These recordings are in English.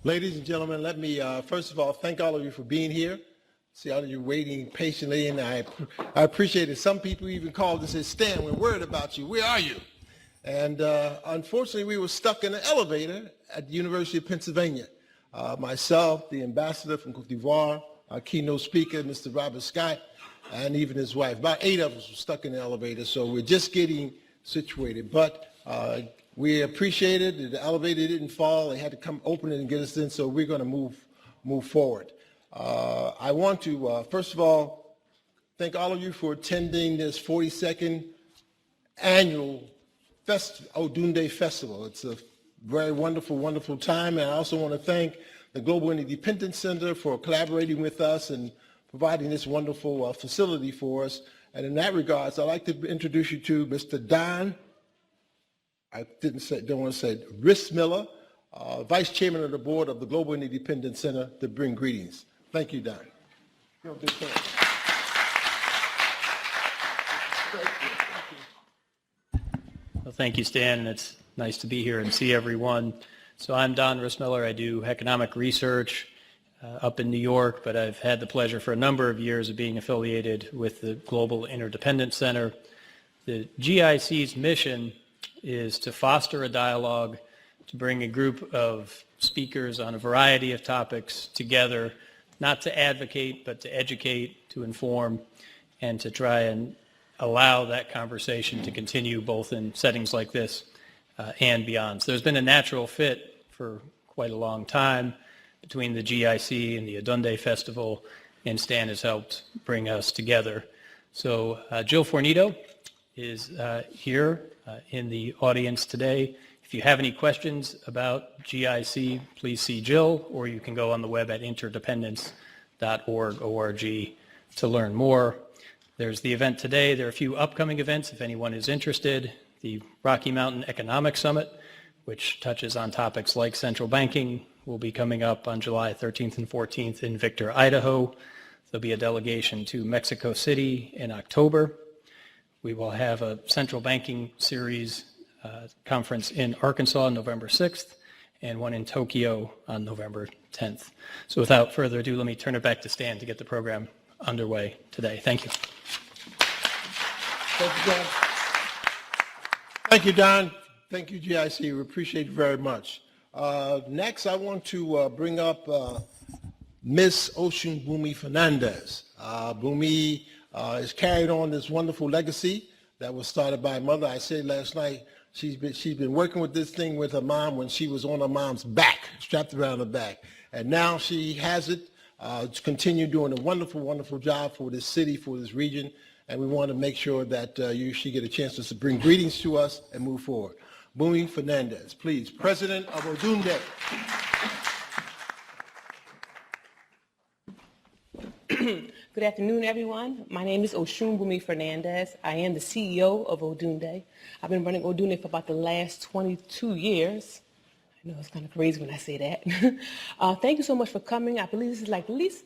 Ladies and gentlemen, let me first of all thank all of you for being here. See all of you waiting patiently, and I appreciate it. Some people even called and said, "Stan, we're worried about you. Where are you?" And unfortunately, we were stuck in an elevator at the University of Pennsylvania. Myself, the ambassador from Cote d'Ivoire, our keynote speaker, Mr. Robert Scott, and even his wife. About 8 of us were stuck in the elevator, so we're just getting situated. But we appreciate it. The elevator didn't fall. They had to come open it and get us in, so we're going to move forward. I want to, first of all, thank all of you for attending this 42nd annual Odunde Festival. It's a very wonderful, wonderful time. And I also want to thank the Global Interdependence Center for collaborating with us and providing this wonderful facility for us. And in that regards, I'd like to introduce you to Mr. Don, don't want to say Rissmiller, Vice Chairman of the Board of the Global Interdependence Center, to bring greetings. Thank you, Don. Well, thank you, Stan, and it's nice to be here and see everyone. So I'm Don Rissmiller. I do economic research up in New York, but I've had the pleasure for a number of years of being affiliated with the Global Interdependence Center. The GIC's mission is to foster a dialogue, to bring a group of speakers on a variety of topics together, not to advocate, but to educate, to inform, and to try and allow that conversation to continue both in settings like this and beyond. So there's been a natural fit for quite a long time between the GIC and the Odunde Festival, and Stan has helped bring us together. So Jill Fornito is here in the audience today. If you have any questions about GIC, please see Jill, or you can go on the web at interdependence.org to learn more. There's the event today. There are a few upcoming events if anyone is interested. The Rocky Mountain Economic Summit, which touches on topics like central banking, will be coming up on July 13th and 14th in Victor, Idaho. There'll be a delegation to Mexico City in October. We will have a central banking series conference in Arkansas on November 6th and one in Tokyo on November 10th. So without further ado, let me turn it back to Stan to get the program underway today. Thank you. Thank you, Don. Thank you, Don. Thank you, GIC. We appreciate it very much. Next, I want to bring up Miss Oshunbumi Fernandez. Bumi has carried on this wonderful legacy that was started by her mother. I said last night, she's been working with this thing with her mom when she was on her mom's back, strapped around her back. And now she has it to continue doing a wonderful, wonderful job for this city, for this region. And we want to make sure that she get a chance to bring greetings to us and move forward. Bumi Fernandez, please. President of Odunde. Good afternoon, everyone. My name is Oshunbumi Fernandez. I am the CEO of Odunde. I've been running Odunde for about the last 22 years. I know it's kind of crazy when I say that. Thank you so much for coming. I believe this is like at least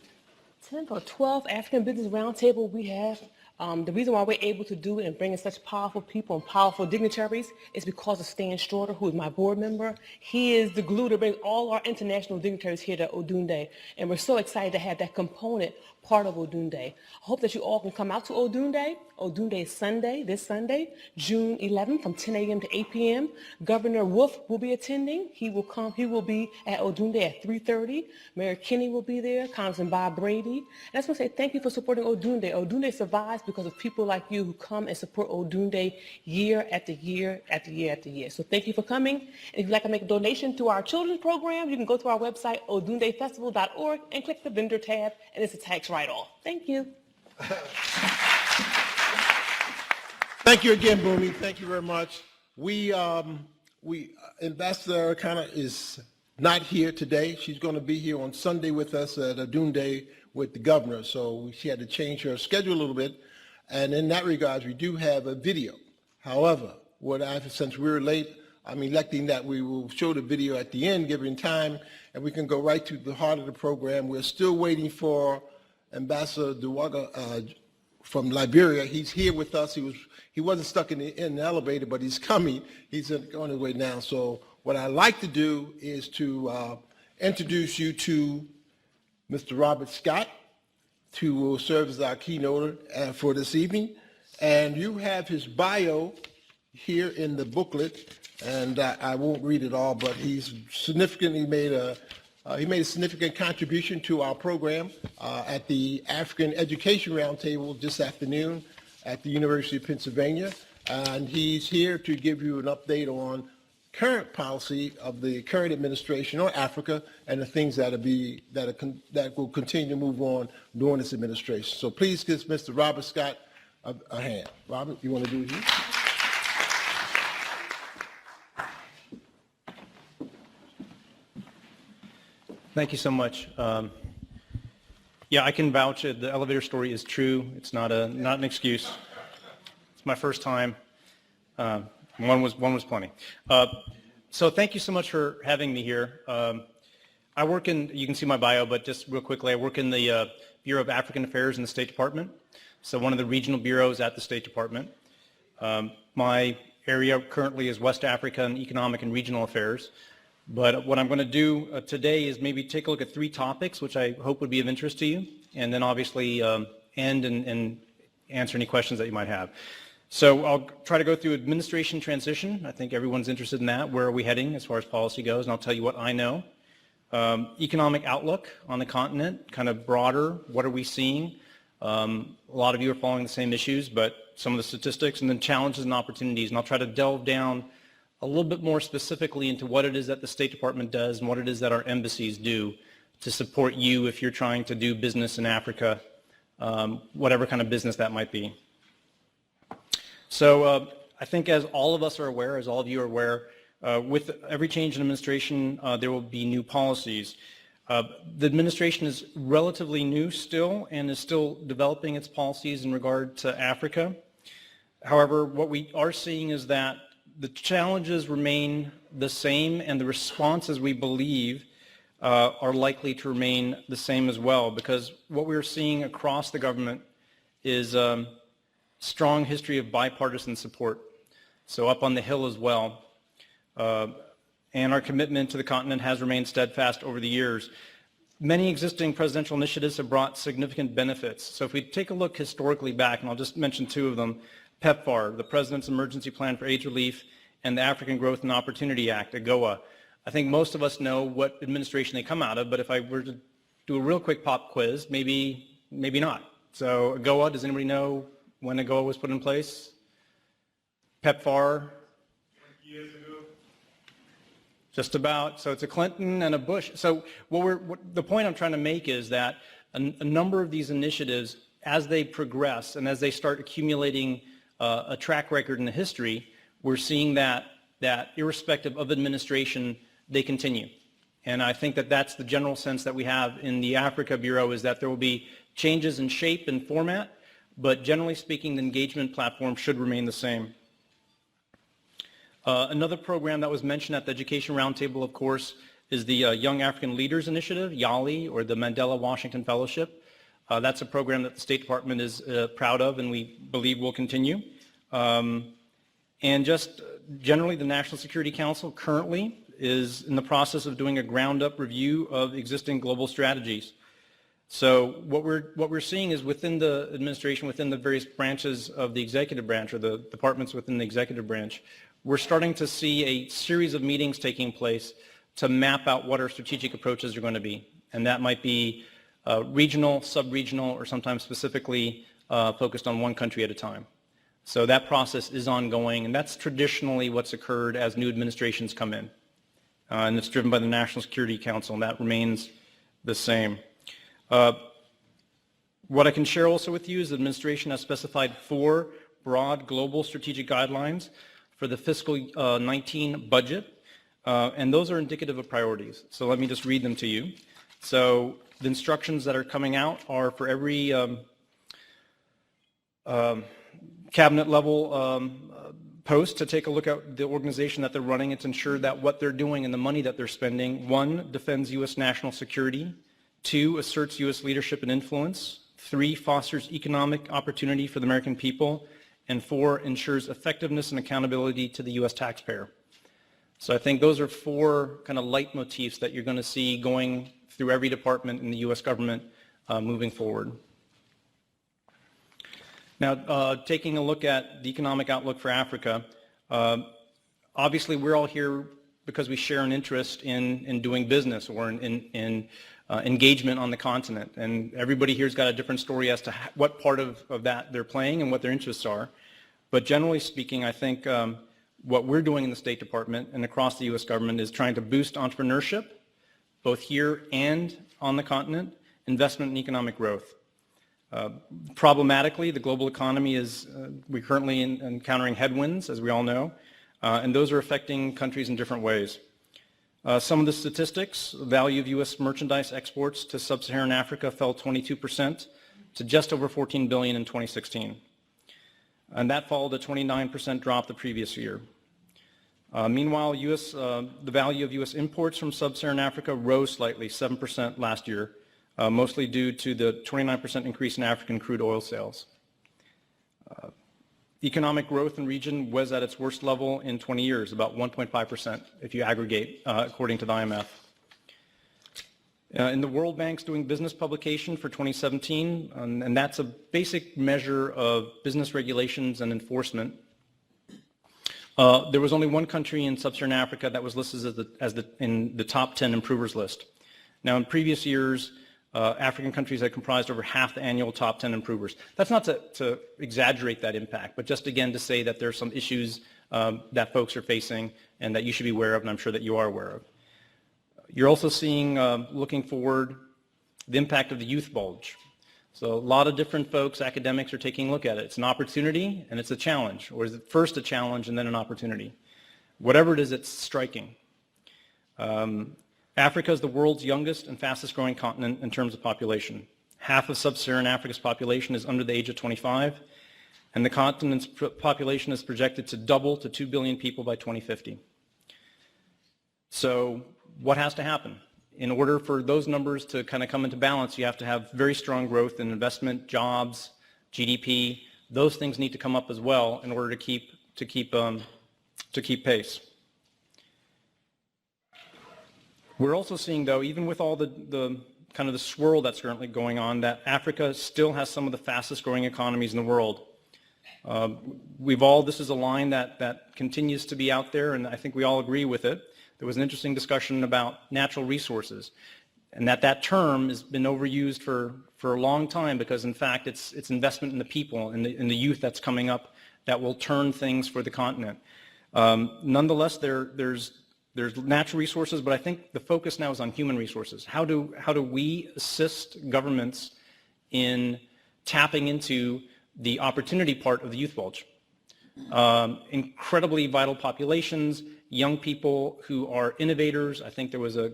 10 or 12 African Business Roundtable we have. The reason why we're able to do it and bring in such powerful people and powerful dignitaries is because of Stan Straughter, who is my board member. He is the glue to bring all our international dignitaries here to Odunde, and we're so excited to have that component part of Odunde. I hope that you all can come out to Odunde. Odunde is Sunday, this Sunday, June 11th from 10 a.m. to 8 p.m. Governor Wolf will be attending. He will come. He will be at Odunde at 3:30. Mayor Kinney will be there, Congressman Bob Brady. And I just want to say thank you for supporting Odunde. Odunde survives because of people like you who come and support Odunde year after year after year after year. So thank you for coming. And if you'd like to make a donation to our children's program, you can go to our website, odundefestival.org, and click the vendor tab, and it's a tax write-off. Thank you. Thank you again, Bumi. Thank you very much. Ambassador Kana is not here today. She's going to be here on Sunday with us at Odunde with the governor, so she had to change her schedule a little bit. And in that regard, we do have a video. However, since we're late, I'm electing that we will show the video at the end, given time, and we can go right to the heart of the program. We're still waiting for Ambassador Duwaga, from Liberia. He's here with us. He wasn't stuck in the elevator, but he's coming. He's on his way now. So what I'd like to do is to introduce you to Mr. Robert Scott, who will serve as our keynote for this evening. And you have his bio here in the booklet, and I won't read it all, but he's significantly made a significant contribution to our program at the African Education Roundtable this afternoon at the University of Pennsylvania. And he's here to give you an update on current policy of the current administration on Africa and the things that will continue to move on during this administration. So please give Mr. Robert Scott a hand. Robert, you want to do it here? Thank you so much. Yeah, I can vouch that the elevator story is true. It's not an excuse. It's my first time. One was plenty. So thank you so much for having me here. I work in, you can see my bio, but just real quickly, I work in the Bureau of African Affairs in the State Department. So one of the regional bureaus at the State Department. My area currently is West Africa and Economic and Regional Affairs. But what I'm going to do today is maybe take a look at 3 topics, which I hope would be of interest to you, and then obviously end and answer any questions that you might have. So I'll try to go through administration transition. I think everyone's interested in that. Where are we heading as far as policy goes? And I'll tell you what I know. Economic outlook on the continent, kind of broader. What are we seeing? A lot of you are following the same issues, but some of the statistics, and then challenges and opportunities. And I'll try to delve down a little bit more specifically into what it is that the State Department does and what it is that our embassies do to support you if you're trying to do business in Africa, whatever kind of business that might be. So I think as all of us are aware, as all of you are aware, with every change in administration, there will be new policies. The administration is relatively new still and is still developing its policies in regard to Africa. However, what we are seeing is that the challenges remain the same, and the responses, we believe, are likely to remain the same as well, because what we're seeing across the government is a strong history of bipartisan support, so up on the Hill as well. And our commitment to the continent has remained steadfast over the years. Many existing presidential initiatives have brought significant benefits. So if we take a look historically back, and I'll just mention 2 of them, PEPFAR, the President's Emergency Plan for AIDS Relief, and the African Growth and Opportunity Act, AGOA. I think most of us know what administration they come out of, but if I were to do a real quick pop quiz, maybe not. So AGOA, does anybody know when AGOA was put in place? PEPFAR? 20 years ago. Just about. So it's a Clinton and a Bush. So the point I'm trying to make is that a number of these initiatives, as they progress and as they start accumulating a track record in the history, we're seeing that irrespective of administration, they continue. And I think that that's the general sense that we have in the Africa Bureau, is that there will be changes in shape and format, but generally speaking, the engagement platform should remain the same. Another program that was mentioned at the Education Roundtable, of course, is the Young African Leaders Initiative, YALI, or the Mandela Washington Fellowship. That's a program that the State Department is proud of and we believe will continue. And just generally, the National Security Council currently is in the process of doing a ground-up review of existing global strategies. So what we're seeing is within the administration, within the various branches of the executive branch, or the departments within the executive branch, we're starting to see a series of meetings taking place to map out what our strategic approaches are going to be. And that might be regional, sub-regional, or sometimes specifically focused on one country at a time. So that process is ongoing, and that's traditionally what's occurred as new administrations come in. And it's driven by the National Security Council, and that remains the same. What I can share also with you is the administration has specified 4 broad global strategic guidelines for the fiscal 19 budget, and those are indicative of priorities. So let me just read them to you. So the instructions that are coming out are for every cabinet level post to take a look at the organization that they're running and to ensure that what they're doing and the money that they're spending, 1, defends U.S. national security, 2, asserts U.S. leadership and influence, 3, fosters economic opportunity for the American people, and 4, ensures effectiveness and accountability to the U.S. taxpayer. So I think those are 4 kind of leitmotifs that you're going to see going through every department in the U.S. government moving forward. Now, taking a look at the economic outlook for Africa, obviously we're all here because we share an interest in doing business or in engagement on the continent. And everybody here's got a different story as to what part of that they're playing and what their interests are. But generally speaking, I think what we're doing in the State Department and across the U.S. government is trying to boost entrepreneurship, both here and on the continent, investment and economic growth. Problematically, the global economy is, we're currently encountering headwinds, as we all know, and those are affecting countries in different ways. Some of the statistics: the value of U.S. merchandise exports to sub-Saharan Africa fell 22% to just over $14 billion in 2016. And that followed a 29% drop the previous year. Meanwhile, the value of U.S. imports from sub-Saharan Africa rose slightly, 7% last year, mostly due to the 29% increase in African crude oil sales. Economic growth in the region was at its worst level in 20 years, about 1.5% if you aggregate, according to the IMF. In the World Bank's Doing Business publication for 2017, and that's a basic measure of business regulations and enforcement, there was only one country in sub-Saharan Africa that was listed in the top 10 improvers list. Now, in previous years, African countries had comprised over half the annual top 10 improvers. That's not to exaggerate that impact, but just again to say that there are some issues that folks are facing and that you should be aware of, and I'm sure that you are aware of. You're also seeing, looking forward, the impact of the youth bulge. So a lot of different folks, academics, are taking a look at it. It's an opportunity and it's a challenge, or is it first a challenge and then an opportunity? Whatever it is, it's striking. Africa is the world's youngest and fastest growing continent in terms of population. Half of sub-Saharan Africa's population is under the age of 25, and the continent's population is projected to double to 2 billion people by 2050. So what has to happen? In order for those numbers to kind of come into balance, you have to have very strong growth in investment, jobs, GDP. Those things need to come up as well in order to keep pace. We're also seeing, though, even with all the kind of the swirl that's currently going on, that Africa still has some of the fastest growing economies in the world. This is a line that continues to be out there, and I think we all agree with it. There was an interesting discussion about natural resources, and that term has been overused for a long time because, in fact, it's investment in the people and in the youth that's coming up that will turn things for the continent. Nonetheless, there's natural resources, but I think the focus now is on human resources. How do we assist governments in tapping into the opportunity part of the youth bulge? Incredibly vital populations, young people who are innovators. I think there was a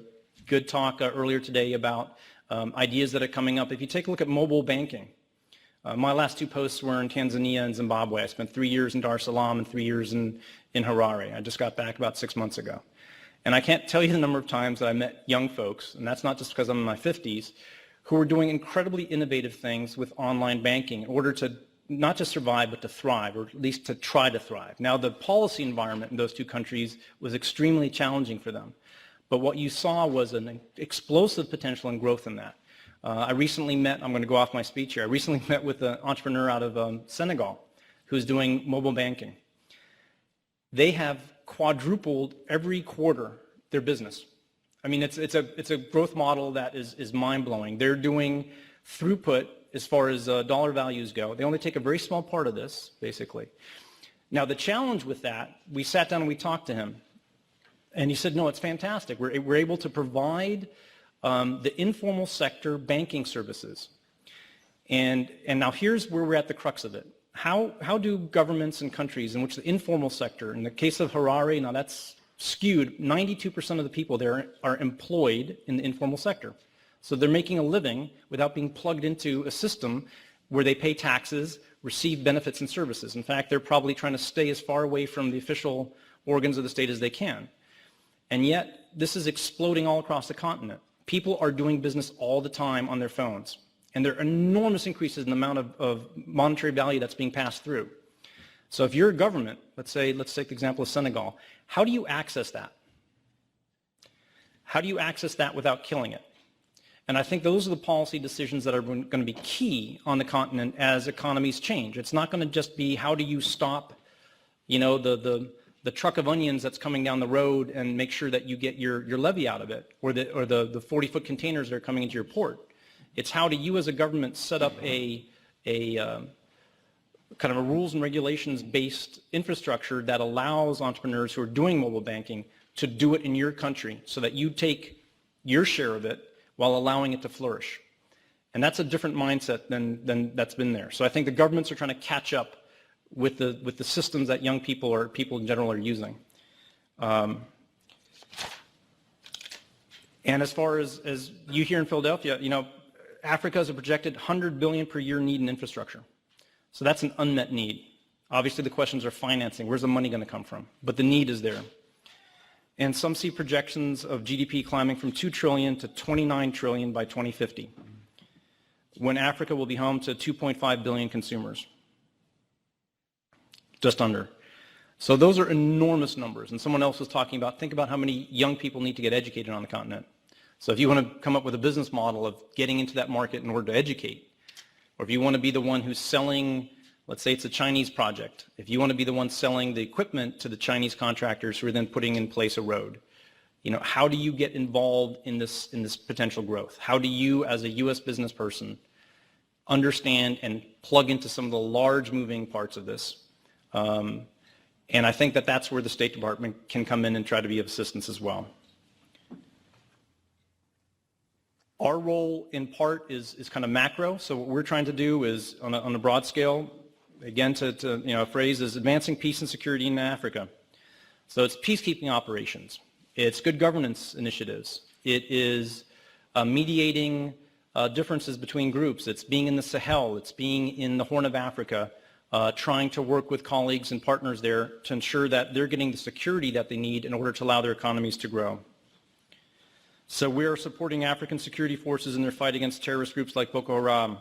good talk earlier today about ideas that are coming up. If you take a look at mobile banking, my last 2 posts were in Tanzania and Zimbabwe. I spent 3 years in Dar es Salaam and 3 years in Harare. I just got back about 6 months ago. And I can't tell you the number of times that I met young folks, and that's not just because I'm in my 50s, who are doing incredibly innovative things with online banking in order to not just survive, but to thrive, or at least to try to thrive. Now, the policy environment in those 2 countries was extremely challenging for them. But what you saw was an explosive potential and growth in that. I recently met, I'm going to go off my speech here, I recently met with an entrepreneur out of Senegal who's doing mobile banking. They have quadrupled every quarter their business. I mean, it's a growth model that is mind-blowing. They're doing throughput as far as dollar values go. They only take a very small part of this, basically. Now, the challenge with that, we sat down and we talked to him, and he said, no, it's fantastic. We're able to provide the informal sector banking services. And now here's where we're at the crux of it. How do governments and countries in which the informal sector, in the case of Harare, now that's skewed, 92% of the people there are employed in the informal sector. So they're making a living without being plugged into a system where they pay taxes, receive benefits and services. In fact, they're probably trying to stay as far away from the official organs of the state as they can. And yet, this is exploding all across the continent. People are doing business all the time on their phones. And there are enormous increases in the amount of monetary value that's being passed through. So if you're a government, let's take the example of Senegal, how do you access that? How do you access that without killing it? And I think those are the policy decisions that are going to be key on the continent as economies change. It's not going to just be how do you stop, the truck of onions that's coming down the road and make sure that you get your levy out of it, or the 40-foot containers that are coming into your port. It's how do you as a government set up a kind of a rules and regulations based infrastructure that allows entrepreneurs who are doing mobile banking to do it in your country so that you take your share of it while allowing it to flourish. And that's a different mindset than that's been there. So I think the governments are trying to catch up with the systems that young people or people in general are using. And as far as you here in Philadelphia, Africa has a projected $100 billion per year need in infrastructure. So that's an unmet need. Obviously the questions are financing. Where's the money going to come from? But the need is there. And some see projections of GDP climbing from 2 trillion to 29 trillion by 2050, when Africa will be home to 2.5 billion consumers. Just under. So those are enormous numbers. And someone else was talking about, think about how many young people need to get educated on the continent. So if you want to come up with a business model of getting into that market in order to educate, or if you want to be the one who's selling, let's say it's a Chinese project, if you want to be the one selling the equipment to the Chinese contractors who are then putting in place a road, how do you get involved in this potential growth? How do you, as a U.S. business person, understand and plug into some of the large moving parts of this? And I think that that's where the State Department can come in and try to be of assistance as well. Our role, in part, is kind of macro. So what we're trying to do is, on a broad scale, again, a phrase is advancing peace and security in Africa. So it's peacekeeping operations. It's good governance initiatives. It is mediating differences between groups. It's being in the Sahel. It's being in the Horn of Africa, trying to work with colleagues and partners there to ensure that they're getting the security that they need in order to allow their economies to grow. So we are supporting African security forces in their fight against terrorist groups like Boko Haram,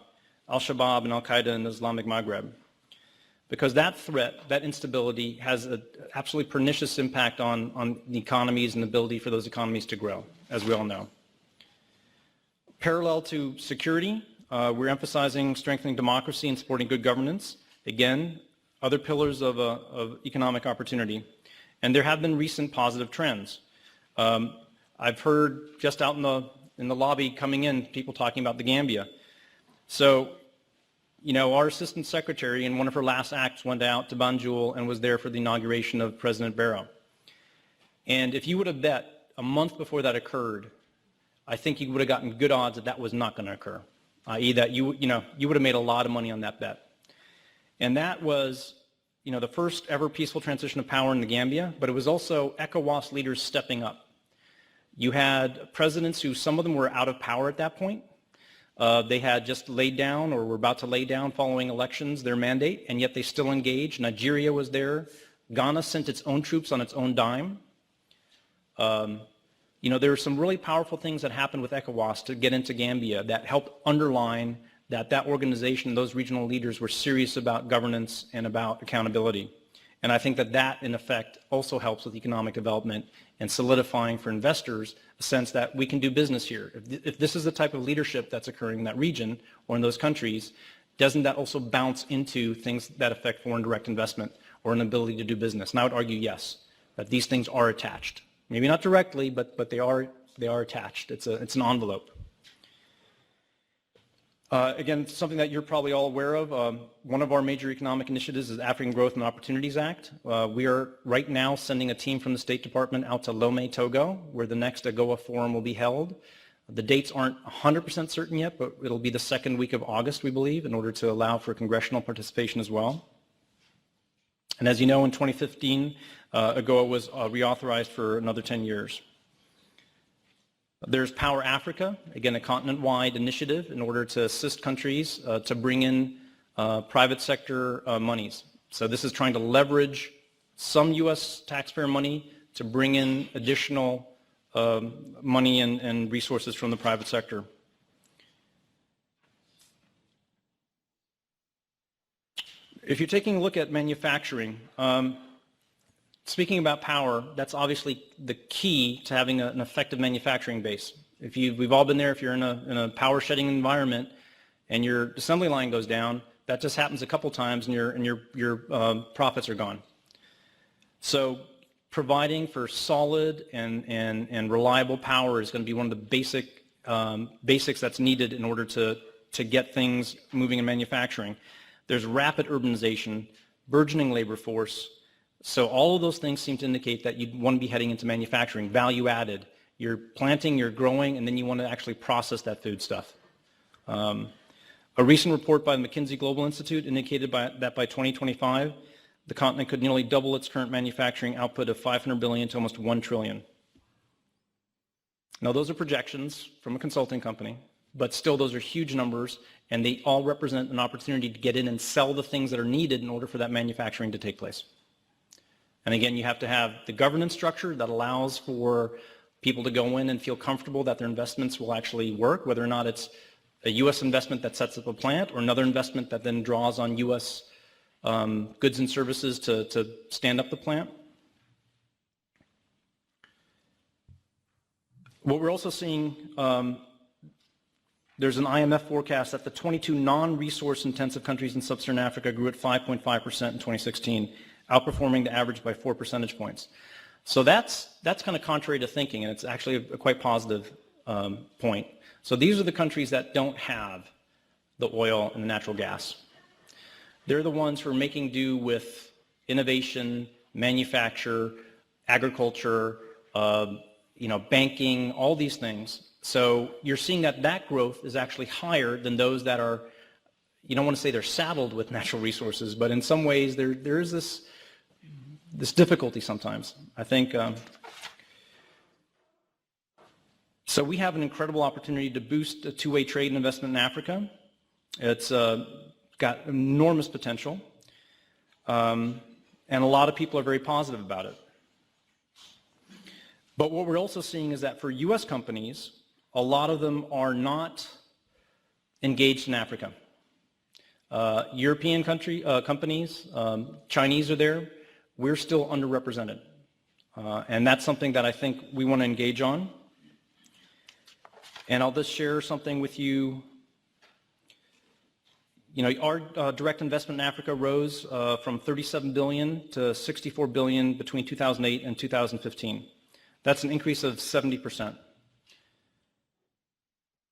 Al-Shabaab, and Al-Qaeda in the Islamic Maghreb. Because that threat, that instability, has an absolutely pernicious impact on the economies and the ability for those economies to grow, as we all know. Parallel to security, we're emphasizing strengthening democracy and supporting good governance. Again, other pillars of economic opportunity. And there have been recent positive trends. I've heard just out in the lobby coming in, people talking about the Gambia. So, our assistant secretary in one of her last acts went out to Banjul and was there for the inauguration of President Barrow. And if you would have bet a month before that occurred, I think you would have gotten good odds that that was not going to occur, i.e. that you would have made a lot of money on that bet. And that was, the first ever peaceful transition of power in the Gambia, but it was also ECOWAS leaders stepping up. You had presidents who, some of them were out of power at that point. They had just laid down or were about to lay down following elections their mandate, and yet they still engaged. Nigeria was there. Ghana sent its own troops on its own dime. There were some really powerful things that happened with ECOWAS to get into Gambia that helped underline that organization, those regional leaders were serious about governance and about accountability. And I think that in effect also helps with economic development and solidifying for investors a sense that we can do business here. If this is the type of leadership that's occurring in that region or in those countries, doesn't that also bounce into things that affect foreign direct investment or an ability to do business? And I would argue yes, that these things are attached. Maybe not directly, but they are attached. It's an envelope. Again, something that you're probably all aware of, one of our major economic initiatives is African Growth and Opportunities Act. We are right now sending a team from the State Department out to Lomé, Togo, where the next AGOA forum will be held. The dates aren't 100% certain yet, but it'll be the second week of August, we believe, in order to allow for congressional participation as well. And as you know, in 2015, AGOA was reauthorized for another 10 years. There's Power Africa, again, a continent-wide initiative in order to assist countries to bring in private sector monies. So this is trying to leverage some U.S. taxpayer money to bring in additional money and resources from the private sector. If you're taking a look at manufacturing, speaking about power, that's obviously the key to having an effective manufacturing base. We've all been there. If you're in a power shedding environment and your assembly line goes down, that just happens a couple times, and your profits are gone. So providing for solid and reliable power is going to be one of the basics that's needed in order to get things moving in manufacturing. There's rapid urbanization, burgeoning labor force. So all of those things seem to indicate that you'd want to be heading into manufacturing, value added. You're planting, you're growing, and then you want to actually process that food stuff. A recent report by the McKinsey Global Institute indicated that by 2025, the continent could nearly double its current manufacturing output of 500 billion to almost 1 trillion. Now, those are projections from a consulting company, but still those are huge numbers, and they all represent an opportunity to get in and sell the things that are needed in order for that manufacturing to take place. And again, you have to have the governance structure that allows for people to go in and feel comfortable that their investments will actually work, whether or not it's a U.S. investment that sets up a plant or another investment that then draws on U.S. Goods and services to stand up the plant. What we're also seeing, there's an IMF forecast that the 22 non-resource intensive countries in sub-Saharan Africa grew at 5.5% in 2016, outperforming the average by 4 percentage points. So that's kind of contrary to thinking, and it's actually a quite positive point. So these are the countries that don't have the oil and the natural gas. They're the ones who are making do with innovation, manufacture, agriculture, banking, all these things. So you're seeing that growth is actually higher than those that are, you don't want to say they're saddled with natural resources, but in some ways there is this difficulty sometimes. I think, so we have an incredible opportunity to boost a two-way trade and investment in Africa. It's got enormous potential, and a lot of people are very positive about it. But what we're also seeing is that for U.S. companies, a lot of them are not engaged in Africa. European companies, Chinese are there. We're still underrepresented. And that's something that I think we want to engage on. And I'll just share something with you. Our direct investment in Africa rose from 37 billion to 64 billion between 2008 and 2015. That's an increase of 70%.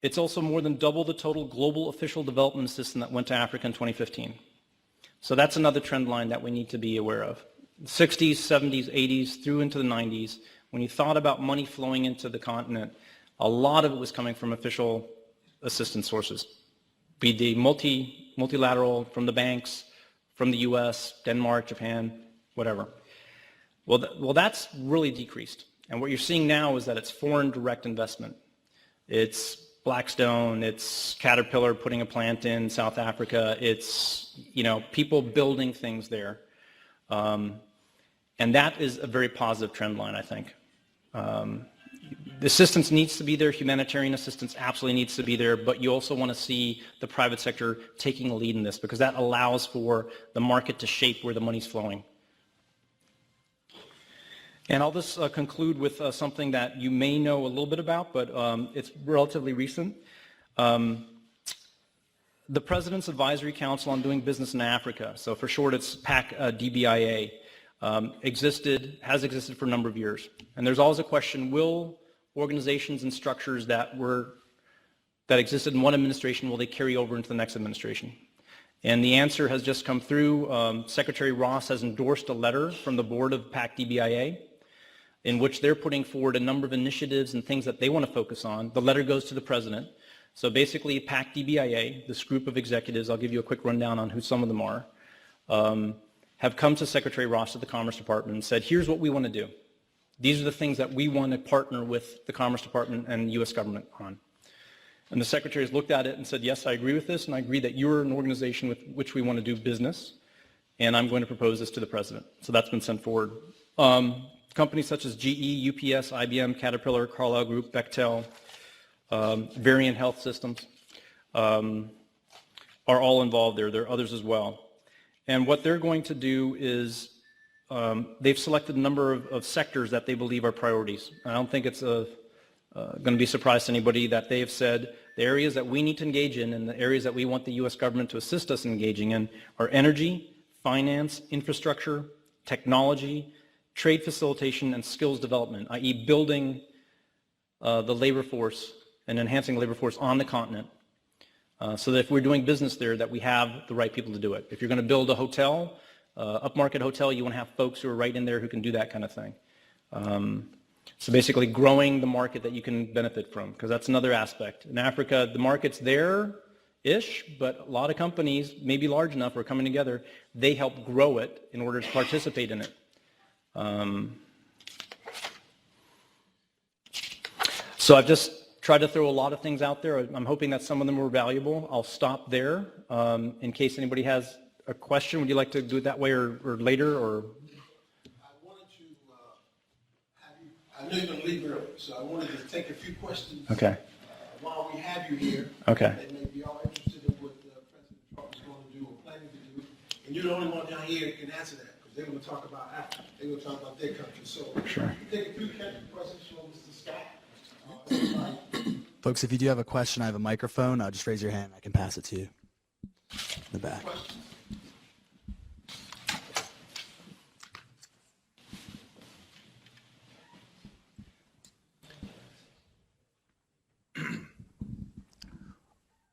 It's also more than double the total global official development assistance that went to Africa in 2015. So that's another trend line that we need to be aware of. 60s, 70s, 80s, through into the 90s, when you thought about money flowing into the continent, a lot of it was coming from official assistance sources, be the multilateral, from the banks, from the US, Denmark, Japan, whatever. Well, that's really decreased. And what you're seeing now is that it's foreign direct investment. It's Blackstone, it's Caterpillar putting a plant in South Africa, it's people building things there. And that is a very positive trend line, I think. The assistance needs to be there, humanitarian assistance absolutely needs to be there, but you also want to see the private sector taking a lead in this because that allows for the market to shape where the money's flowing. And I'll just conclude with something that you may know a little bit about, but it's relatively recent. The President's Advisory Council on Doing Business in Africa, so for short it's PAC-DBIA, has existed for a number of years. And there's always a question, will organizations and structures that existed in one administration, will they carry over into the next administration? And the answer has just come through. Secretary Ross has endorsed a letter from the board of PAC-DBIA in which they're putting forward a number of initiatives and things that they want to focus on. The letter goes to the president. So basically, PAC-DBIA, this group of executives, I'll give you a quick rundown on who some of them are, have come to Secretary Ross at the Commerce Department and said, here's what we want to do. These are the things that we want to partner with the Commerce Department and the U.S. government on. And the Secretary has looked at it and said, yes, I agree with this, and I agree that you're an organization with which we want to do business, and I'm going to propose this to the President. So that's been sent forward. Companies such as GE, UPS, IBM, Caterpillar, Carlyle Group, Bechtel, Variant Health Systems are all involved there. There are others as well. And what they're going to do is they've selected a number of sectors that they believe are priorities. I don't think it's going to be a surprise to anybody that they have said the areas that we need to engage in and the areas that we want the U.S. government to assist us in engaging in are energy, finance, infrastructure, technology, trade facilitation, and skills development, i.e. building the labor force and enhancing the labor force on the continent so that if we're doing business there, that we have the right people to do it. If you're going to build a hotel, upmarket hotel, you want to have folks who are right in there who can do that kind of thing. So basically growing the market that you can benefit from, because that's another aspect. In Africa, the market's there-ish, but a lot of companies, maybe large enough, are coming together. They help grow it in order to participate in it. So I've just tried to throw a lot of things out there. I'm hoping that some of them were valuable. I'll stop there. In case anybody has a question, would you like to do it that way or later? Or I wanted to have you, I know you're going to leave early, so I wanted to take a few questions okay. While we have you here. Okay. They may be all interested in what President Trump is going to do or planning to do. And you're the only one down here who can answer that, because they're going to talk about Africa. They're going to talk about their country. So sure. You take a few questions from Mr. Scott. Folks, if you do have a question, I have a microphone. Just raise your hand. I can pass it to you. In the back.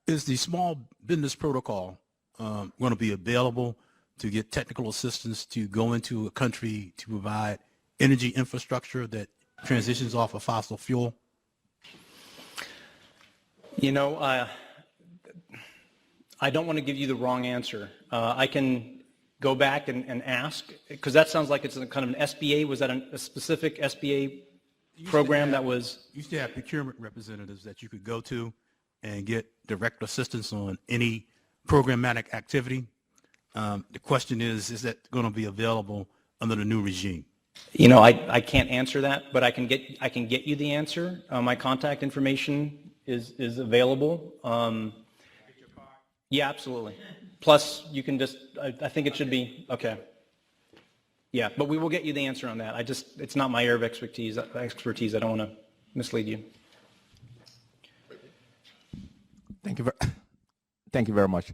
Is the small business protocol going to be available to get technical assistance to go into a country to provide energy infrastructure that transitions off of fossil fuel? You know, I don't want to give you the wrong answer. I can go back and ask, because that sounds like it's a kind of an SBA. Was that a specific SBA program that was? You used to have procurement representatives that you could go to and get direct assistance on any programmatic activity. The question is that going to be available under the new regime? You know, I can't answer that, but I can get you the answer. My contact information is available. Yeah, absolutely. Plus, you can just, I think it should be, okay. Yeah, but we will get you the answer on that. It's not my area of expertise. I don't want to mislead you. Thank you very much.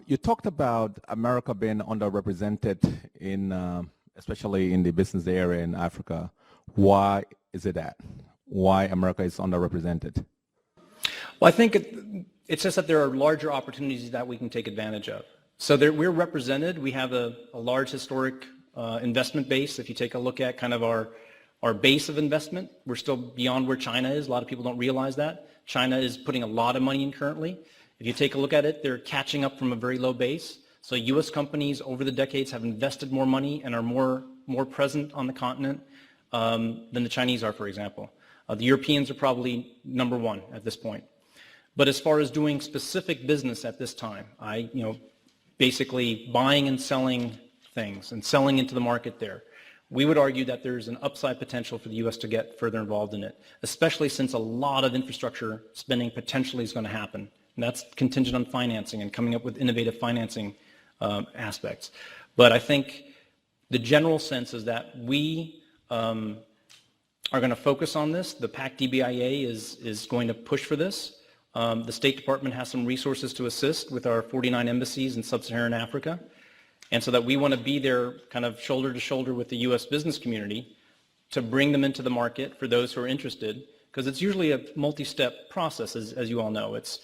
You talked about America being underrepresented in, especially in the business area in Africa. Why is it that? Why America is underrepresented? Well, I think it's just that there are larger opportunities that we can take advantage of. So we're represented. We have a large historic investment base. If you take a look at kind of our base of investment, we're still beyond where China is. A lot of people don't realize that. China is putting a lot of money in currently. If you take a look at it, they're catching up from a very low base. So U.S. companies over the decades have invested more money and are more present on the continent than the Chinese are, for example. The Europeans are probably number one at this point. But as far as doing specific business at this time, basically buying and selling things and selling into the market there, we would argue that there's an upside potential for the U.S. to get further involved in it, especially since a lot of infrastructure spending potentially is going to happen. And that's contingent on financing and coming up with innovative financing aspects. But I think the general sense is that we are going to focus on this. The PAC-DBIA is going to push for this. The State Department has some resources to assist with our 49 embassies in sub-Saharan Africa. And so that we want to be there kind of shoulder to shoulder with the U.S. business community to bring them into the market for those who are interested, because it's usually a multi-step process, as you all know. It's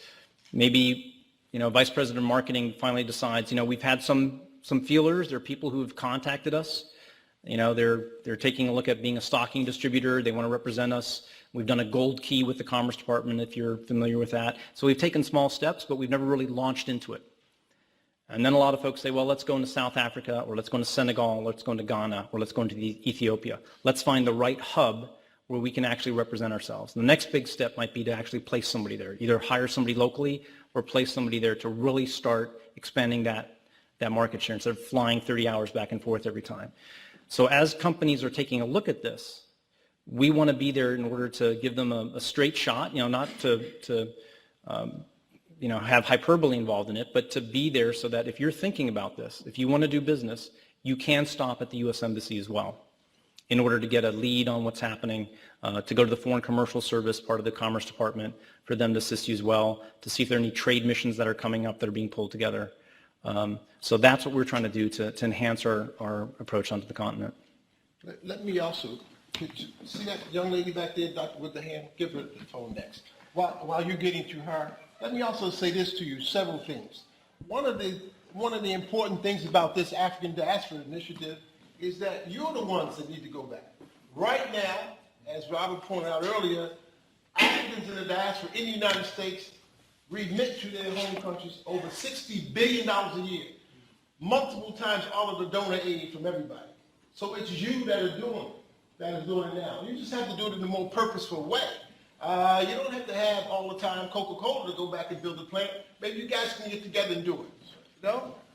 maybe, Vice President of Marketing finally decides, we've had some feelers. There are people who have contacted us. They're taking a look at being a stocking distributor. They want to represent us. We've done a gold key with the Commerce Department, if you're familiar with that. So we've taken small steps, but we've never really launched into it. And then a lot of folks say, well, let's go into South Africa, or let's go into Senegal, or let's go into Ghana, or let's go into Ethiopia. Let's find the right hub where we can actually represent ourselves. The next big step might be to actually place somebody there, either hire somebody locally or place somebody there to really start expanding that market share instead of flying 30 hours back and forth every time. So as companies are taking a look at this, we want to be there in order to give them a straight shot, not to have hyperbole involved in it, but to be there so that if you're thinking about this, if you want to do business, you can stop at the U.S. Embassy as well in order to get a lead on what's happening, to go to the Foreign Commercial Service, part of the Commerce Department, for them to assist you as well, to see if there are any trade missions that are coming up that are being pulled together. So that's what we're trying to do to enhance our approach onto the continent. Let me also, see that young lady back there, Doctor, with the hand? Give her the phone next. While you're getting to her, let me also say this to you, several things. One of the important things about this African Diaspora Initiative is that you're the ones that need to go back. Right now, as Robert pointed out earlier, Africans in the diaspora in the United States remit to their home countries over $60 billion a year, multiple times all of the donor aid from everybody. So it's you that are doing it now. You just have to do it in a more purposeful way. You don't have to have all the time Coca-Cola to go back and build a plant. Maybe you guys can get together and do it.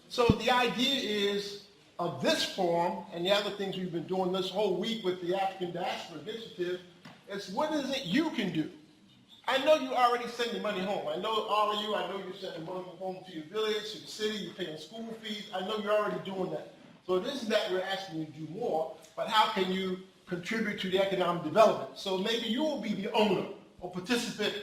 So the idea is of this forum and the other things we've been doing this whole week with the African Diaspora Initiative is what is it you can do? I know you already sending money home. I know all of you, I know you're sending money home to your village, to the city, you're paying school fees. I know you're already doing that. So it isn't that we're asking you to do more, but how can you contribute to the economic development? So maybe you will be the owner or participant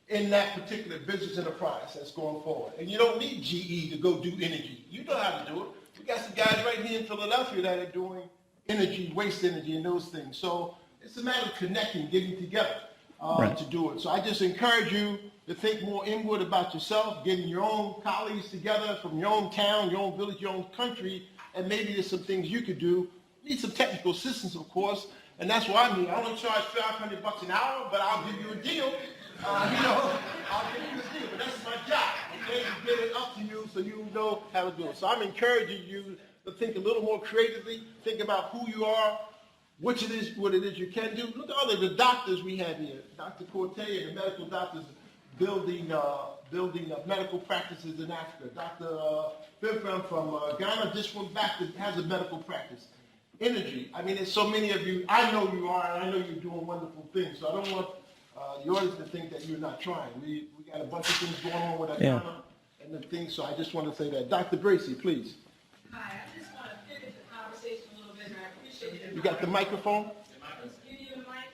in that particular business enterprise that's going forward. And you don't need GE to go do energy. You know how to do it. We got some guys right here in Philadelphia that are doing energy, waste energy, and those things. So it's a matter of connecting, getting together to do it. So I just encourage you to think more inward about yourself, getting your own colleagues together from your own town, your own village, your own country, and maybe there's some things you could do. Need some technical assistance, of course, and that's what I mean. I only charge $500 an hour, but I'll give you a deal. I'll give you a deal, but that's my job. Okay, to get it up to you so you know how to do it. So I'm encouraging you to think a little more creatively, think about who you are, what it is you can do. Look at all of the doctors we have here. Dr. Corte and the medical doctors building medical practices in Africa. Dr. Bimfram from Ghana just went back to has a medical practice. Energy. I mean, there's so many of you. I know you are, and I know you're doing wonderful things. So I don't want the audience to think that you're not trying. We got a bunch of things going on with our Ghana and the things. So I just want to say that. Dr. Bracy, please. Hi, I just want to pivot the conversation a little bit, and I appreciate it. You got the microphone? Can you hear the mic?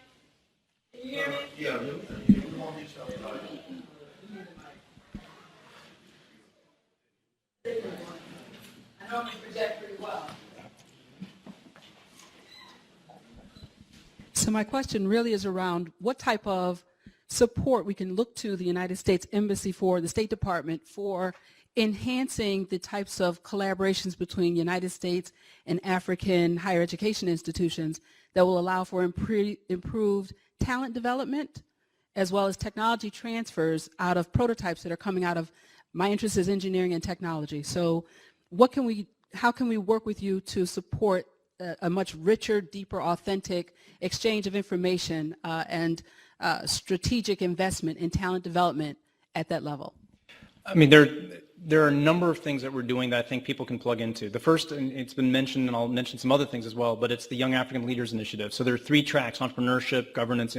Can you hear me? Yeah. I normally project pretty well. So my question really is around what type of support we can look to the United States Embassy for, the State Department for enhancing the types of collaborations between United States and African higher education institutions that will allow for improved talent development as well as technology transfers out of prototypes that are coming out of, my interest is engineering and technology. So how can we work with you to support a much richer, deeper, authentic exchange of information and strategic investment in talent development at that level? I mean, there are a number of things that we're doing that I think people can plug into. The first, and it's been mentioned, and I'll mention some other things as well, but it's the Young African Leaders Initiative. So there are 3 tracks: entrepreneurship, governance.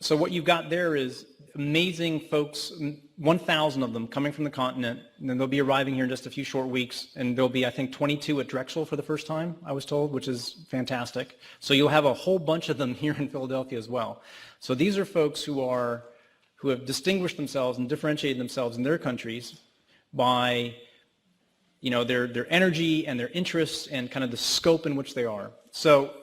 So what you've got there is amazing folks, 1,000 of them coming from the continent, and then they'll be arriving here in just a few short weeks, and there'll be, I think, 22 at Drexel for the first time, I was told, which is fantastic. So you'll have a whole bunch of them here in Philadelphia as well. So these are folks who have distinguished themselves and differentiated themselves in their countries by, their energy and their interests and kind of the scope in which they are. So,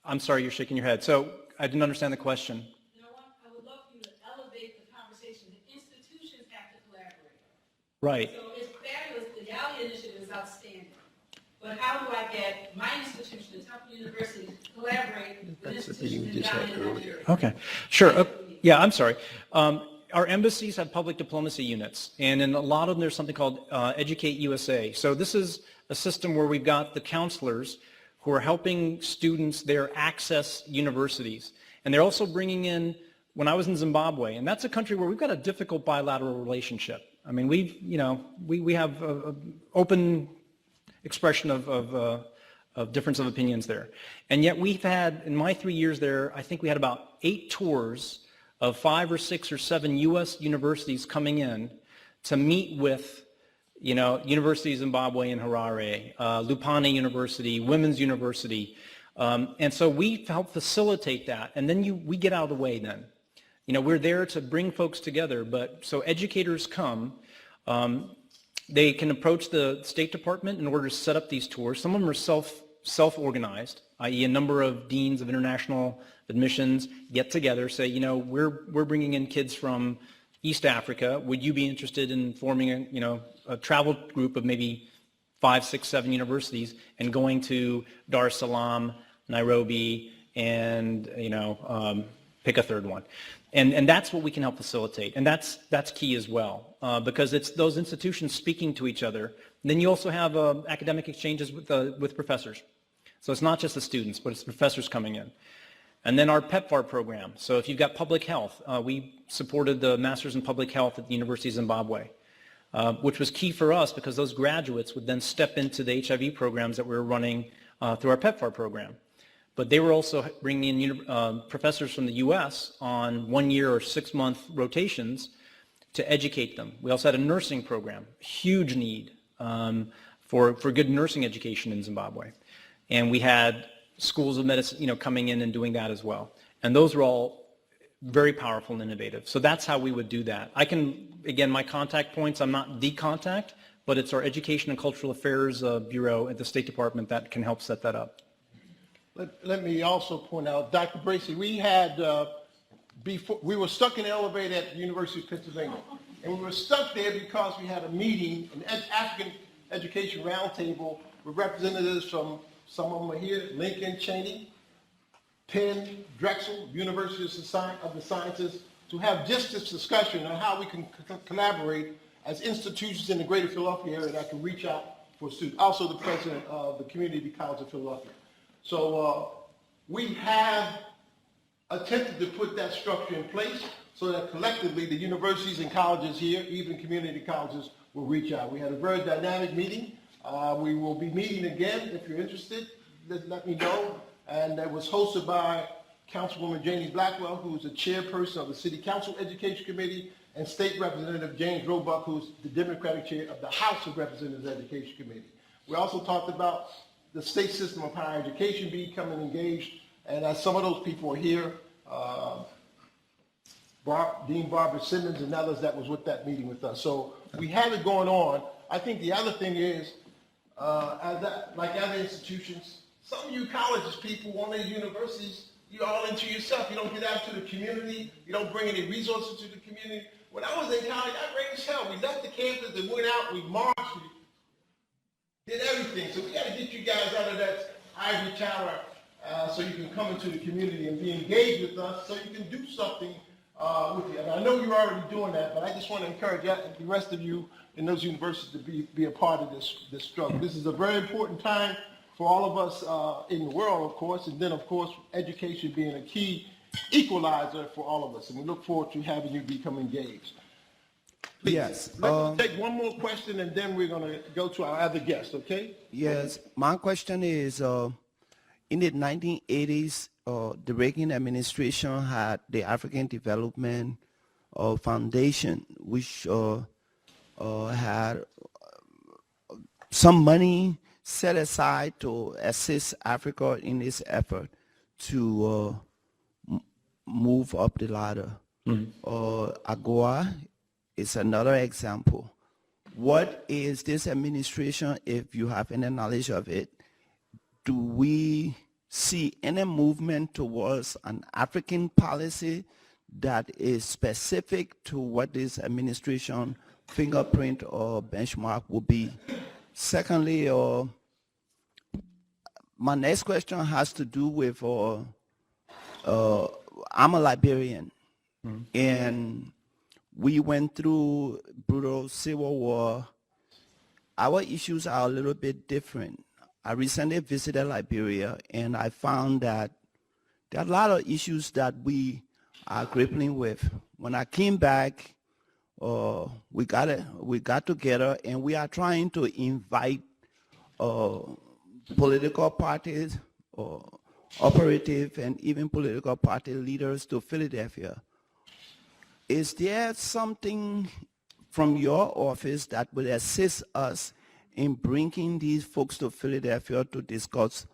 I'm sorry, you're shaking your head. So I didn't understand the question. I would love for you to elevate the conversation. The institutions have to collaborate. Right. So it's fabulous. The YALI initiative is outstanding. But how do I get my institution, Temple University, to collaborate with institutions in Ghana? Okay, sure. Yeah, I'm sorry. Our embassies have public diplomacy units, and in a lot of them there's something called Educate USA. So this is a system where we've got the counselors who are helping students there access universities. And they're also bringing in, when I was in Zimbabwe, and that's a country where we've got a difficult bilateral relationship. I mean, we have an open expression of difference of opinions there. And yet we've had, in my 3 years there, I think we had about 8 tours of 5 or 6 or 7 U.S. universities coming in to meet with, University of Zimbabwe in Harare, Lupane University, Women's University. And so we help facilitate that. And then we get out of the way then. We're there to bring folks together. But so educators come. They can approach the State Department in order to set up these tours. Some of them are self-organized, i.e. a number of deans of international admissions get together, say, we're bringing in kids from East Africa. Would you be interested in forming a travel group of maybe 5, 6, 7 universities and going to Dar es Salaam, Nairobi, and pick a third one. And that's what we can help facilitate. And that's key as well, because it's those institutions speaking to each other. And then you also have academic exchanges with professors. So it's not just the students, but it's professors coming in. And then our PEPFAR program. So if you've got public health, we supported the Masters in Public Health at the University of Zimbabwe, which was key for us because those graduates would then step into the HIV programs that we were running through our PEPFAR program. But they were also bringing in professors from the U.S. on 1-year or 6-month rotations to educate them. We also had a nursing program, huge need for good nursing education in Zimbabwe. And we had schools of medicine, coming in and doing that as well. And those were all very powerful and innovative. So that's how we would do that. I can, again, my contact points, I'm not the contact, but it's our Education and Cultural Affairs Bureau at the State Department that can help set that up. Let me also point out, Dr. Bracey, we had, we were stuck in the elevator at the University of Pennsylvania. And we were stuck there because we had a meeting, an African Education Roundtable with representatives from, some of them are here, Lincoln, Cheney, Penn, Drexel, University of the Sciences, to have just this discussion on how we can collaborate as institutions in the greater Philadelphia area that can reach out for students. Also the president of the Community College of Philadelphia. So we have attempted to put that structure in place so that collectively the universities and colleges here, even community colleges, will reach out. We had a very dynamic meeting. We will be meeting again. If you're interested, let me know. And that was hosted by Councilwoman Janie Blackwell, who is the chairperson of the City Council Education Committee, and State Representative James Roebuck, who's the Democratic chair of the House of Representatives Education Committee. We also talked about the state system of higher education becoming engaged, and as some of those people are here, Dean Barbara Simmons and others that was with that meeting with us. So we have it going on. I think the other thing is, like other institutions, some of you colleges people, one of the universities, you're all into yourself. You don't get out to the community. You don't bring any resources to the community. When I was in college, I ran as hell. We left the campus and went out, we marched, we did everything. So we got to get you guys out of that ivory tower so you can come into the community and be engaged with us so you can do something with you. And I know you're already doing that, but I just want to encourage the rest of you in those universities to be a part of this struggle. This is a very important time for all of us in the world, of course, and then, of course, education being a key equalizer for all of us. And we look forward to having you become engaged. Please, yes. Let's take one more question, and then we're going to go to our other guests, okay? Yes. My question is, in the 1980s, the Reagan administration had the African Development Foundation, which had some money set aside to assist Africa in its effort to move up the ladder. AGOA is another example. What is this administration, if you have any knowledge of it, do we see any movement towards an African policy that is specific to what this administration fingerprint or benchmark will be? Secondly, my next question has to do with, I'm a Liberian, and we went through brutal civil war. Our issues are a little bit different. I recently visited Liberia, and I found that there are a lot of issues that we are grappling with. When I came back, we got together, and we are trying to invite political parties, operative, and even political party leaders to Philadelphia is there something from your office that will assist us in bringing these folks to Philadelphia to discuss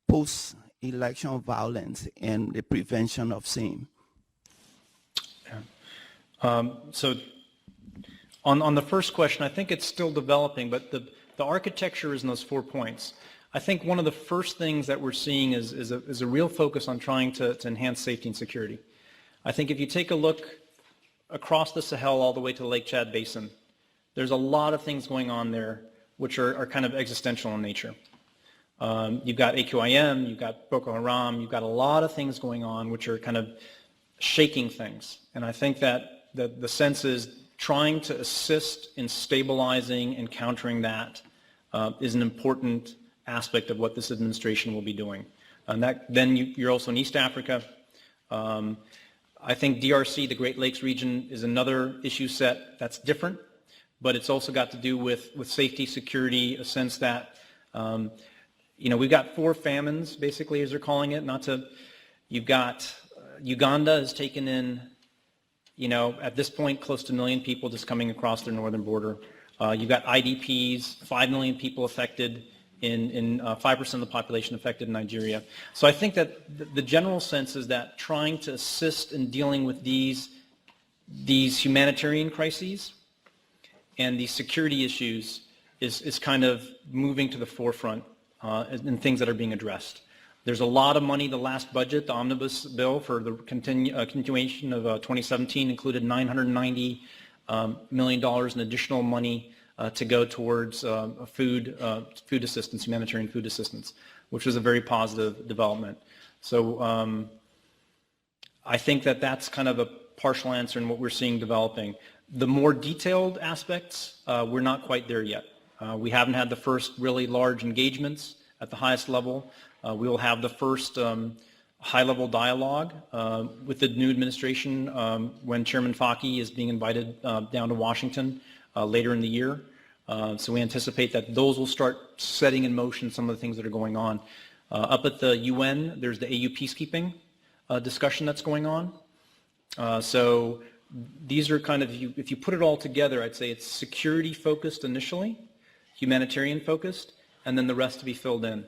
post-election violence and the prevention of same? So on the first question, I think it's still developing, but the architecture is in those 4 points. I think one of the first things that we're seeing is a real focus on trying to enhance safety and security. I think if you take a look across the Sahel all the way to the Lake Chad Basin, there's a lot of things going on there which are kind of existential in nature. You've got AQIM, you've got Boko Haram, you've got a lot of things going on which are kind of shaking things. And I think that the sense is trying to assist in stabilizing and countering that is an important aspect of what this administration will be doing. And then you're also in East Africa. I think DRC, the Great Lakes region, is another issue set that's different, but it's also got to do with safety, security, a sense that, we've got 4 famines, basically, as they're calling it. You've got Uganda has taken in, at this point, close to 1 million people just coming across their northern border. You've got IDPs, 5 million people affected in 5% of the population affected in Nigeria. So I think that the general sense is that trying to assist in dealing with these humanitarian crises and these security issues is kind of moving to the forefront in things that are being addressed. There's a lot of money. The last budget, the omnibus bill for the continuation of 2017 included $990 million in additional money to go towards food assistance, humanitarian food assistance, which was a very positive development. So I think that that's kind of a partial answer in what we're seeing developing. The more detailed aspects, we're not quite there yet. We haven't had the first really large engagements at the highest level. We will have the first high-level dialogue with the new administration when Chairman Faki is being invited down to Washington later in the year. So we anticipate that those will start setting in motion some of the things that are going on. Up at the UN, there's the AU peacekeeping discussion that's going on. So these are kind of, if you put it all together, I'd say it's security-focused initially, humanitarian-focused, and then the rest to be filled in.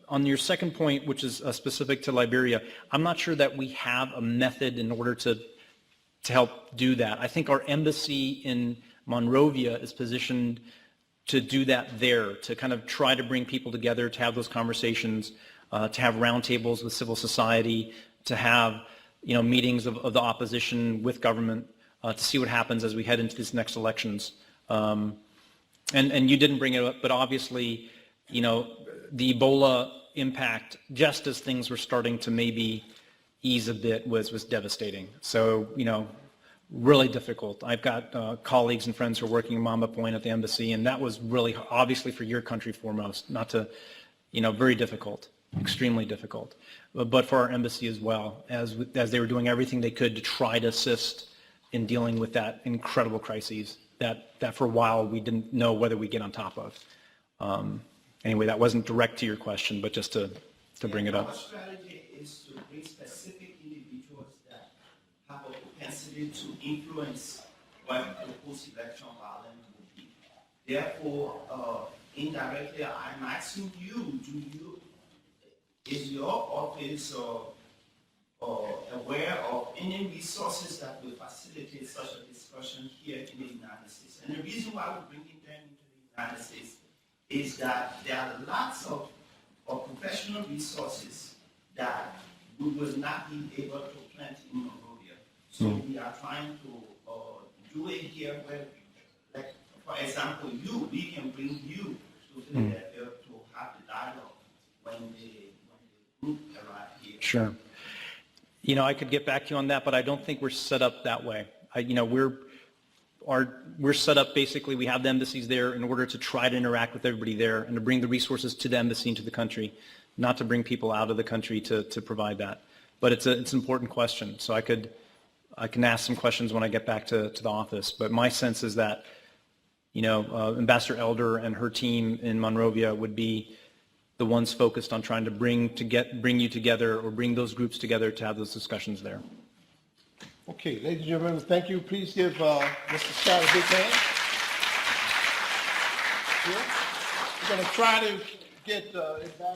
On your second point, which is specific to Liberia, I'm not sure that we have a method in order to help do that. I think our embassy in Monrovia is positioned to do that there, to kind of try to bring people together, to have those conversations, to have roundtables with civil society, to have meetings of the opposition with government, to see what happens as we head into these next elections. And you didn't bring it up, but obviously, the Ebola impact, just as things were starting to maybe ease a bit, was devastating. So, really difficult. I've got colleagues and friends who are working in Mamba Point at the embassy, and that was really, obviously for your country foremost, not to, very difficult, extremely difficult. But for our embassy as well, as they were doing everything they could to try to assist in dealing with that incredible crises that for a while we didn't know whether we'd get on top of. Anyway, that wasn't direct to your question, but just to bring it up. Our strategy is to bring specific individuals that have a propensity to influence what the post-election violence will be. Therefore, indirectly, I'm asking you, is your office aware of any resources that will facilitate such a discussion here in the United States? And the reason why we're bringing them into the United States is that there are lots of professional resources that we will not be able to plant in Monrovia. So we are trying to do it here where, like, for example, we can bring you to Philadelphia to have the dialogue when the group arrive here. Sure. I could get back to you on that, but I don't think we're set up that way. We're set up, basically, we have the embassies there in order to try to interact with everybody there and to bring the resources to the embassy and to the country, not to bring people out of the country to provide that. But it's an important question, so I can ask some questions when I get back to the office. But my sense is that, Ambassador Elder and her team in Monrovia would be the ones focused on trying to bring you together or bring those groups together to have those discussions there. Okay, ladies and gentlemen, thank you. Please give Mr. Scott a big hand. Yeah. We're going to try to get it back.